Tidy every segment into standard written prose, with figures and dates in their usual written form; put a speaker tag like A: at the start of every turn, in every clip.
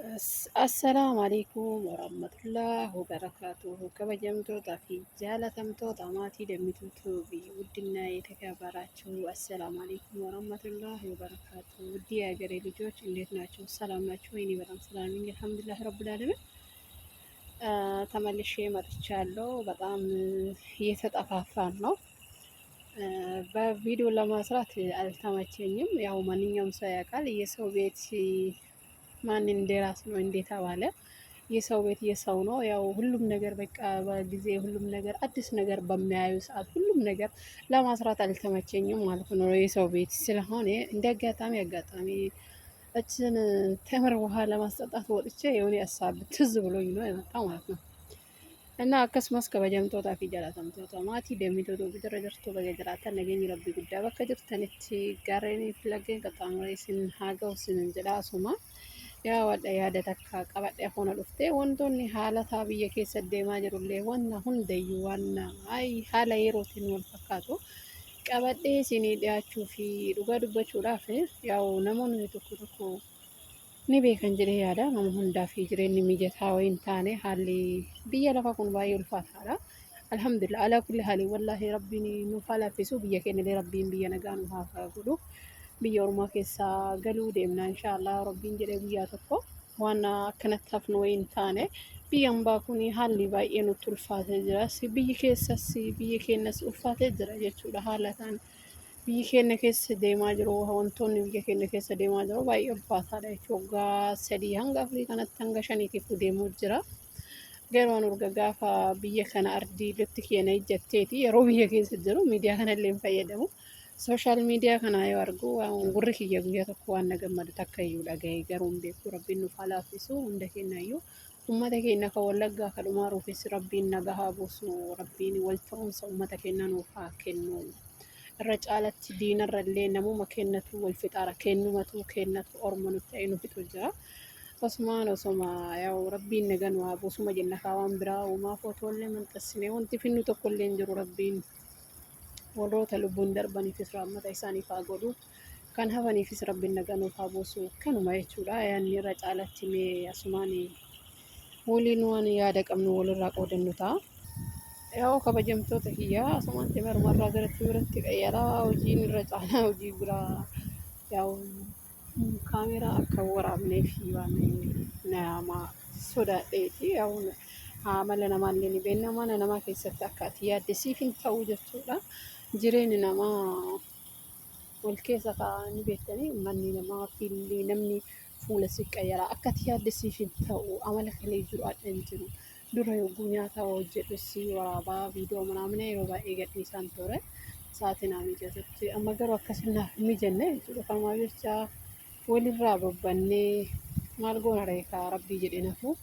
A: Assalaamu alaikum warahmatullahi wabarakatuh. Kabajamtoota fi jaalatamtoota maatii Dammituu fi ውድና የተከበራችሁ አሰላሙ አለይኩም ወራህመቱላሂ ወበረካቱ። ውድ የሀገሬ ልጆች እንዴት ናቸው? ሰላም ናቸው? እኔ በጣም ሰላም ነኝ አልሐምዱሊላህ ረብል ዓለሚን። ተመልሼ መጥቻለሁ። በጣም እየተጠፋፋን ነው። በቪዲዮ ለማስራት አልተመቸኝም። ያው ማንኛውም ሰው ያውቃል የሰው ቤት ማን እንደራስ ነው እንዴት አባለ የሰው ቤት የሰው ነው። ያው ሁሉም ነገር በቃ በጊዜ ሁሉም ነገር አዲስ ነገር በሚያዩ ሰዓት ሁሉም ነገር ለማስራት አልተመቸኝም ማለት ነው። የሰው ቤት ስለሆነ እንደ አጋጣሚ እችን ተምር ውሃ ለማስጠጣት ወጥቼ የሆነ ሀሳብ ትዝ ብሎኝ ነው የመጣው ማለት ነው። እና akkasumas kabajamtoota fi jaalatamtoota maatii Dammituu bira jirtu baga jiraatan nageenyi rabbii guddaa bakka jirtanitti gaarreenii fi laggeen qaxxaamuree isin haa ga'u isin jedha asuma. Yaa wadha yaada takka qabadhee hafuuna dhuftee wantoonni haalataa biyya keessa deemaa jirullee wanna hundayyuu wanna haala yerootiin wal fakkaatu qabadhee isinii dhiyaachuu fi dhugaa dubbachuudhaaf yaa'u namoonni tokko tokko ni beekan jedhee yaada. Nama hundaa fi jireenyi mijataa wayii hin taane haalli biyya lafa kun baay'ee ulfaataadha. Alhamdulillah alaa kulli haalii wallaahi rabbiin nuuf haa laaffisu biyya keenyallee rabbiin biyya nagaa nuuf haa godhu. Biyya ormaa keessaa galuu deemna inshaallah rabbiin jedhee guyyaa tokko waan akkanatti hafnu wayii hin taane biyya hambaa kun haalli baay'ee nutti ulfaatee jira. Biyyi keessas biyyi keenyas ulfaatee jira jechuudha. Haala ta'an biyyi keenya keessa deemaa jiru wantoonni biyya keenya keessa deemaa jiru baay'ee ulfaataadha jechuudha. Waggaa 3 hanga 4 kanatti hanga 5tiif deemuu jira. Garuu an urga gaafa biyya kana ardii lutti keenya ijjatteeti yeroo biyya keessa jiru miidiyaa kanallee hin fayyadamu. Sooshaal miidiyaa kana yoo argu gurri kiyya guyyaa tokko waan na gammadu takka iyyuu dhaga'ee garuu hin beeku. Rabbiin nuuf haa laaffisu hunda keenya iyyuu uummata keenya kan wallaggaa kan dhumaaruufis rabbiin nagaa haa buusu. Rabbiin wal ta'umsa uummata keenya nuuf haa kennu. Irra caalatti diinarrallee namuma kennatu wal fixaara kennumatu kennatu orma nutti ta'e nu fixu jira. Osmaan osoma yaa'u rabbiin nagaa nu haa buusuma jenna kaa waan biraa uumaaf otoo illee manxassine wanti finnu tokko illee hin jiru rabbiin. Warroota lubbuun darbaniifis rahmata isaaniif haa godhu. Kan hafaniifis rabbiin nagaa nuuf haa buusu. Kanuma jechuudha. Yaanni irra caalatti mee asumaan waliin waan yaada qabnu walirraa qoodannu ta'a. Yaa'u kabajamtoota kiyyaa asumaatti marumarraa garatti biratti qayyaraa hojiin irra caalaa hojii biraa yaa'u kaameraa akka waraabnee fi waan nama sodaadheeti. Yaa'u amala namaallee ni beekna mana namaa keessatti akka ati yaadde siif hin ta'u jechuudha. Jireenya namaa wal keessa kaa'anii beektanii manni namaa fi namni fuula siqqayyaraa akkati yaadde siif hin ta'u amala kalee jiru adda hin jiru. Dura yogguu nyaata hojjedhu si waraabaa viidiyoo manaamne yeroo baay'ee gadhiisaan ture sa'aatii naa mijatutti amma garuu akkasii naaf hin mijanne jechuudha. Kanaaf jecha walirraa babbannee maal goona reekaa rabbii jedhee nafu.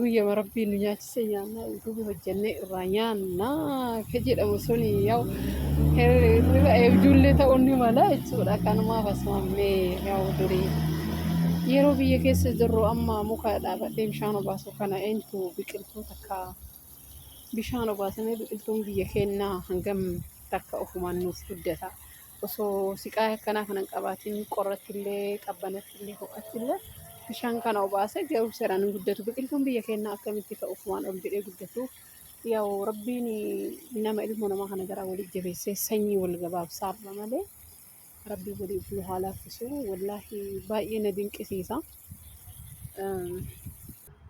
A: Guyyama rabbiin nu nyaachise nyaanna utubii hojjennee irraa nyaannaa ka jedhamu suni yaa'u hirriba eebjuullee ta'uun ni mala jechuudha. Kanumaaf asmaamnee yaa'u durii yeroo biyya keessa jirru amma muka dhaabadhee bishaan obaasu kana eentu biqiltuu takka bishaan obaasamee biqiltuun biyya keenyaa hangam takka ofumaan nuuf guddata. Osoo siqaa akkanaa kanan qabaatiin qorrattillee qabbanattillee ho'attillee bishaan kana obaasee garuu seeraan hin guddatu. Biqiltuun biyya keenyaa akkamitti ka'uuf waan ol jedhee guddatu. Yaa'u rabbiin nama ilmoo namaa kana garaa waliif jabeessee sanyii wal gabaabsaarra malee rabbii waliif nu haa laaffisu. Wallaahi baay'ee na dinqisiisa.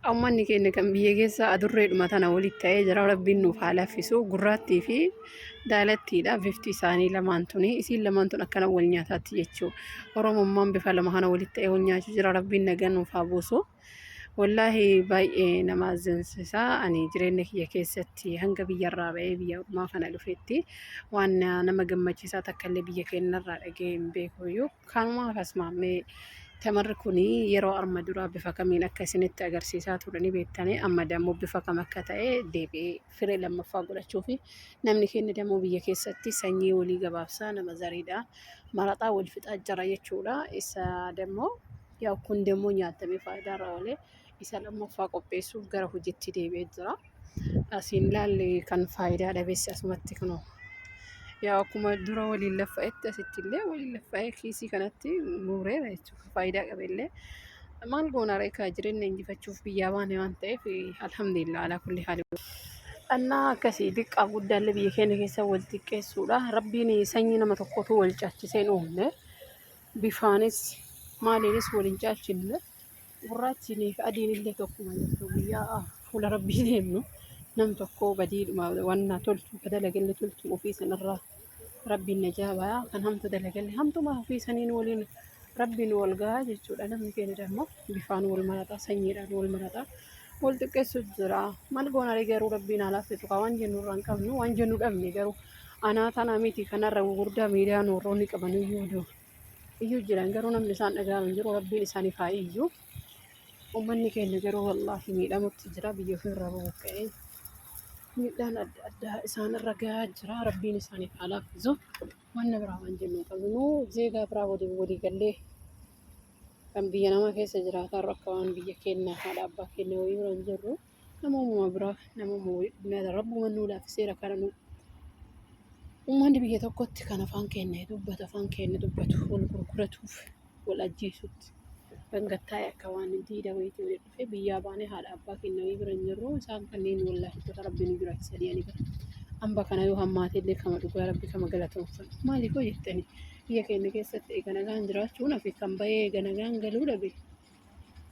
A: Uummanni keenya kan biyya keessa adurreedhuma tana walitti ta'ee jira. Rabbiin nuuf haa laaffisu. Gurraattii fi daalattiidha bifti isaanii lamaan tuni. Isiin lamaan tun akkana wal nyaataatti jechuudha. Oromummaan bifa lama kana walitti ta'ee wal nyaachuu jira. Rabbiin nagaa nuuf haa buusu. Wallaahi baay'ee nama azzansiisa. Ani jireenya kiyya keessatti hanga biyyarraa ba'ee biyya ormaa kana dhufetti waan nama gammachiisaa takka illee biyya keenyarraa dhaga'ee hin beeku iyyuu. Kanumaaf asmaamee tamarri kun yeroo arma duraa bifa kamiin akka isinitti agarsiisaa turani beektanii amma dammoo bifa kam akka ta'e deebi'ee firee lammaffaa godhachuu fi namni keenya dammoo biyya keessatti sanyii walii gabaabsaa nama zariidha maraxaa wal fixaa jira jechuudha. Isa dammoo yaa kun dammoo nyaatamee faayidaarra oolee isa lammaffaa qopheessuuf gara hojiitti deebi'ee jira. Asiin laallee kan faayidaa dhabeessi asumatti kunoo. Yaa akkuma dura waliin laffa'etti asittillee waliin laffa'ee kiisii kanatti muureera jechuudha. Faayidaa qabeellee maal goona reekaa jireenya injifachuuf biyyaa baane waan ta'eef alhamdulillah alaa kulli haali. Annaa akkasii xiqqaa guddaallee biyya keenya keessa wal xiqqeessuudha. Rabbiin sanyii nama tokkotu wal caalchisee hin uumne. Bifaanis maaliinis wal hin caalchine. Gurraachinii fi adiin illee tokkuma jettu guyyaa fuula rabbii deemnu nam tokko badiidhuma wanna tolchu badalagalee tolchu ofii sanarraa rabbiin najaa kan hamtu dalagalee hamtuma ofii saniin waliin rabbiin wal gahaa jechuudha. Namni keenya immoo bifaan wal marataa sanyiidhaan wal marataa wal xiqqeessu jira. Maal goona garuu rabbiin haalaaf fitu waan jennu irraa hin qabnu waan jennu dhabne garuu anaa tanaa miti kanarra gurguddaa miidiyaa noorroonni qaban iyyuu jiran garuu namni isaan dhaga'aman jiru rabbiin isaaniif haa iyyuu. Uummanni keenya garuu wallaahi miidhamutti jira biyya ofirraa buqqa'ee miidhaan adda addaa isaan irra gahaa jira. Rabbiin isaaniif haa laaffisu. Wanna biraa waan jennu qabnu zeegaa biraa walii gallee kan biyya nama keessa jiraatan rakka waan biyya keenya haadha abbaa keenya wayii bira hin jirru namummaa biraa namummaa wayii rabbuma nuu laaffiseera kana nu uummanni biyya tokkotti kan afaan keenya dubbatu wal gurguratuuf wal ajjeesutti bangattaa'e akka waan diida wayiitii waliin dhufee biyyaa baanee haadha abbaa keenya wayii bira hin jirru isaan kanneen wallaahi rabbiin bira sadii ani bira. Hamba kana yoo hammaatellee kama dhugaa rabbi kama galatoomfatu maaliif hoo jettanii biyya keenya keessatti eega nagaan jiraachuun hafi kan bahee eega nagaan galuu dhabe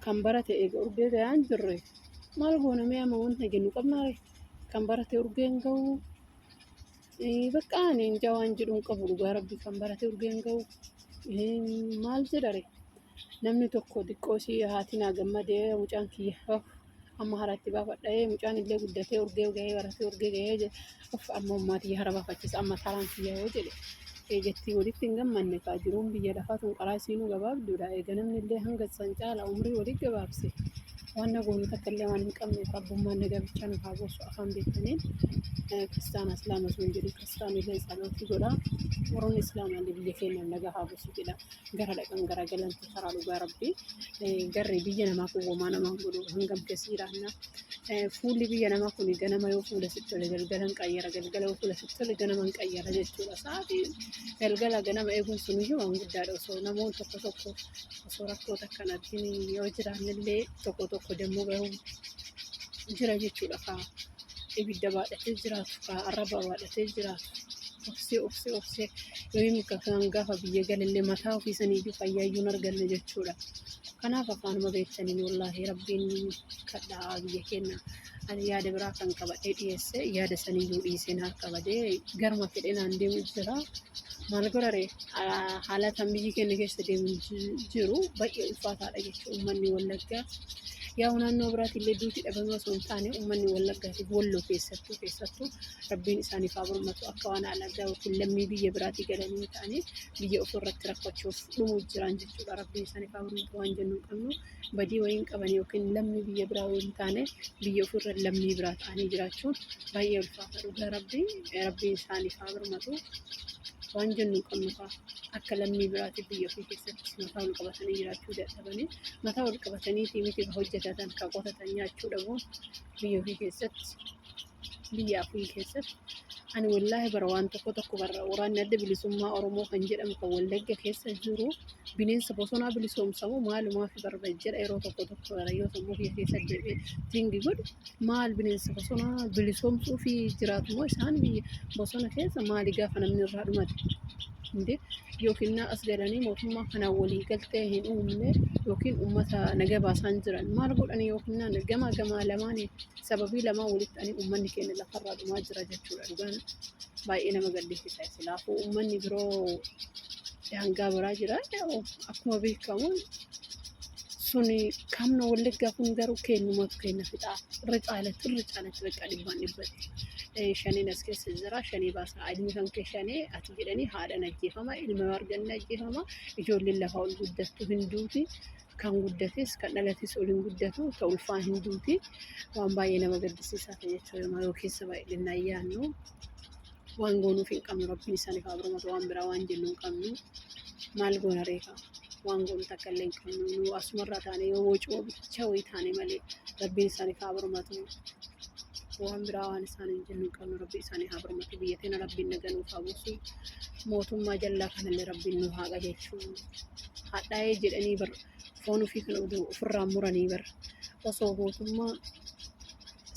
A: kan barate eega urgee gahaa hin jirre maal goona mee amma wanta jennu qabnaare kan barate urgeen ga'u bakka ani inja waan jedhuun qabu dhugaa rabbi kan barate urgeen ga'u maal jedhare namni tokko xiqqoosii haatinaa gammadee mucaan kiyya amma haratti baafadha'ee mucaan illee guddatee urgee gahee baratee urgee gahee of amma ummaatii hara baafachisa amma taraan kiyya yoo jedhe eejettii walitti hin gammanne kaa jiruun biyya lafaatuun qaraa siinuu gabaabduudha. Eega namni illee hanga san caala umrii walitti gabaabse waan nagoonni takka illee waan hin qabneef rabbummaan nagabichaa nuuf haa boosu afaan beekaniin kiristaana islaama sun jedhu kiristaan illee isaaniitti godha warroon islaamaa illee biyya keenya nagaa haa boosu jedha gara dhaqan gara galantu karaa dhugaa rabbii garri biyya namaa kuwwamaa namaa godhu hangam keessi jiraanna fuulli biyya namaa kun ganama yoo fuula sitti tole galgalan qayyara galgala yoo fuula sitti tole ganaman qayyara jechuudha. Sa'aatii galgala ganama eeguun sun iyyuu waan guddaadha osoo namoonni tokko osoo rakkoota akkanaatiin yoo jiraannillee tokko deemuu bahuu jira jechuudha. Kaa ibidda baadhatee jiraatu kaa arraba baadhatee jiraatu obsee yoo muka kan gaafa biyya galallee mataa ofii saniiyyuu fayyaayyuun arganne jechuudha. Kanaaf afaanuma beektaniin wallaahi rabbiin kadhaa biyya keenya ani yaada biraa kan qabadhee dhiyeesse yaada saniyyuu dhiisee naaf qabadee garma fedhee naan deemu jira. Maal godhare haala tan biyyi keenya keessa deemu jiru baay'ee ulfaataadha jechuudha. Uummanni Wallaggaa yaa naannoo biraatti illee duuti dhabame osoo hin taane uummanni Wallaggaatiif Walloo keessattuu rabbiin isaaniif haa birmatu akka waan alagaa yookiin lammii biyya biraatti galanii ta'anii biyya ofirratti rakkachuuf dhumuu jiran jechuudha. Rabbiin isaaniif haa birmatu waan jennu qabnu badii wayiin qaban yookiin lammii biyya biraa wayiin taane biyya ofirra lammii biraa ta'anii jiraachuun baay'ee ulfaata dhugaa rabbiin isaaniif haa birmatu. Waan jennu qabnu akka lammii biraatti biyya ofii keessatti mataa ol qabatanii jiraachuu dadhabanii mataa ol qabatanii miti hojjetatan kan qotatan nyaachuu dhabuun biyya ofii keessatti ani wallaahi bara waan tokko bara waraanni adda bilisummaa Oromoo kan jedhamu kan Wallagga keessa jiru bineensa bosonaa bilisoomsamu maalumaaf barbajjedha yeroo tokko bara yoo sammuu keessa tingi godhu maal bineensa bosonaa bilisoomsuu fi jiraatu moo isaan biyya bosona keessa maali gaafa namni irraa dhumate yookiin as galanii mootummaa kanaan walii galtee hin uumne yookiin uummata naga baasaan jiran maal godhan yookiin gama lamaan sababii lamaan walitti ani uummanni keenya lafarraa dhumaa jira jechuudha. Dhugaan baay'ee nama gaddisiisa. Silaafuu uummanni biroo daangaa biraa jira akkuma beekamu suni kamna Wallaggaa kun garuu keenyumatu keenya fixaa irra caalatti bakka dhibbatti. Shaniin as keessa jira shanii baasaa ilmi kan kee shanii ati jedhanii haadhaan ajjeefama ilma arganne ajjeefama ijoolleen lafaa ol guddattu hinduuti kan guddates kan dhalates ol hin guddatu ta'u ulfaan hinduuti waan baay'ee nama gaddisiisaa ta'e jechuudha. Yoo keessa baay'inaan ayyaannu waan goonuuf hin qabnu rabbiin isaaniif haa birmatu waan biraa waan jennu hin qabnu maal goona reekaa. waan goonu takka illee hin qabnu nu asumarraa taane yoo wocoo bicha wayii taane malee rabbiin isaaniif haa birmatu waan biraa waan isaan hin jennu hin qabnu rabbi isaanii haa birmatu biyya teena rabbiin nagaa nuuf haa buusu mootummaa jallaa kanallee rabbiin nu haa qajeelchu hadhaa'ee jedhanii bar foon ofii kan ofirraa muranii bar osoo mootummaa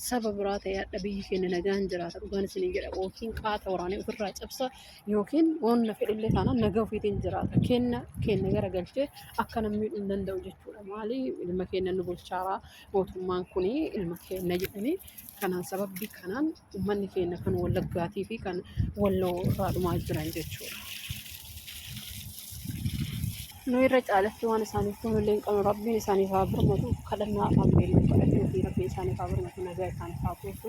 A: saba biraa ta'e hadha biyyi keenya nagaan jiraata dhugaan isinii jedha yookiin qaata waraanee ofirraa cabsa yookiin wanna fedhillee taanaan nagaa ofiitiin jiraata kenna gara galchee akka namni hin danda'u jechuudha maali ilma keenya nu bulchaaraa mootummaan kuni ilma keenya jedhanii kanaan sababbii kanaan uummanni keenya kan wallaggaatii fi kan walloo irraa dhumaa jiran jechuudha. Nu irra caalatti waan isaaniif kunillee hin qabnu rabbiin isaaniif haa birmatu kadhannaa afaan beeluu kadhachuu fi rabbiin isaaniif haa birmatu nagaa isaaniif haa buusu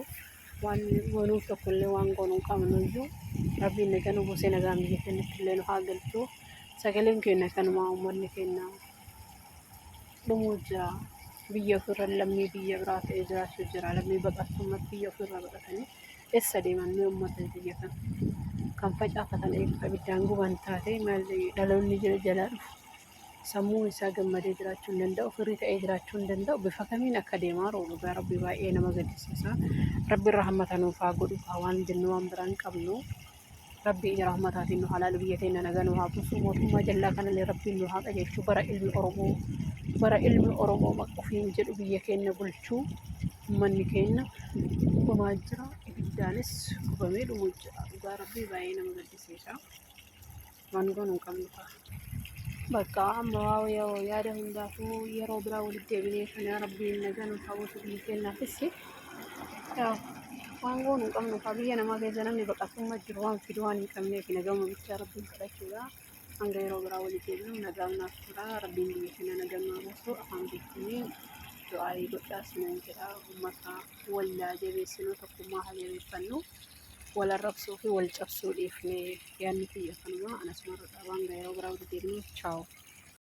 A: waan wanuuf tokkollee waan goonuu hin qabnu iyyuu rabbiin nagaa nu buusee nagaa biyya keenyatti illee nu haa galchu sagaleen keenya kanumaa uummanni keenya dhumuu jira biyya ofirra lammii biyya biraa ta'ee jiraachuu jira lammii baqattummaatti biyya ofirra baqatanii eessa deeman mee uummata biyya kana kan facaafatan eeguu ibiddaan guban taate malee dhaloonni jalaa dhufu. Sammuun isaa gammadee jiraachuu hin danda'u firii ta'ee jiraachuu hin danda'u bifa kamiin akka deemaa jiru gaa rabbi baay'ee nama gaddisiisa rabbi irraa hammata nuuf haa godhu waan jennu waan biraa hin qabnu rabbi ija rahmataatiin nu halaalu biyya teenya nagaa nu haa buusu mootummaa jallaa kanallee rabbiin nu haa qajeelchu bara ilmi oromoo ofiin jedhu biyya keenya bulchuu uummanni keenya gubamaa jira ibiddaanis gubamee dhumuu jira gaa rabbi baay'ee nama gaddisiisa waan goonu hin qabnu ta'a. Bakka amma waa yaada hundaafuu yeroo biraa walitti deebinee kana rabbiin nagaa nuuf haa buusu biyya keenyaafis waan goonu hin qabnu biyya namaa keessa namni baqattummaa jiru waan fidu waan hin qabneef nagama bichaa rabbiin kadhachuudha hanga yeroo biraa walitti deebinu nagaa naaf tura rabbiin biyya keenya nagaa nuuf haa buusu afaan beekanii du'aayii godhaas nan jedha uummata wallaa jabeessinuu tokkummaa haa jabeeffannu wal arrabsuu fi wal cabsuu dhiifnee yaadni kiyya kanuma anas marradha waan yeroo biraa walitti deebinu chaawu.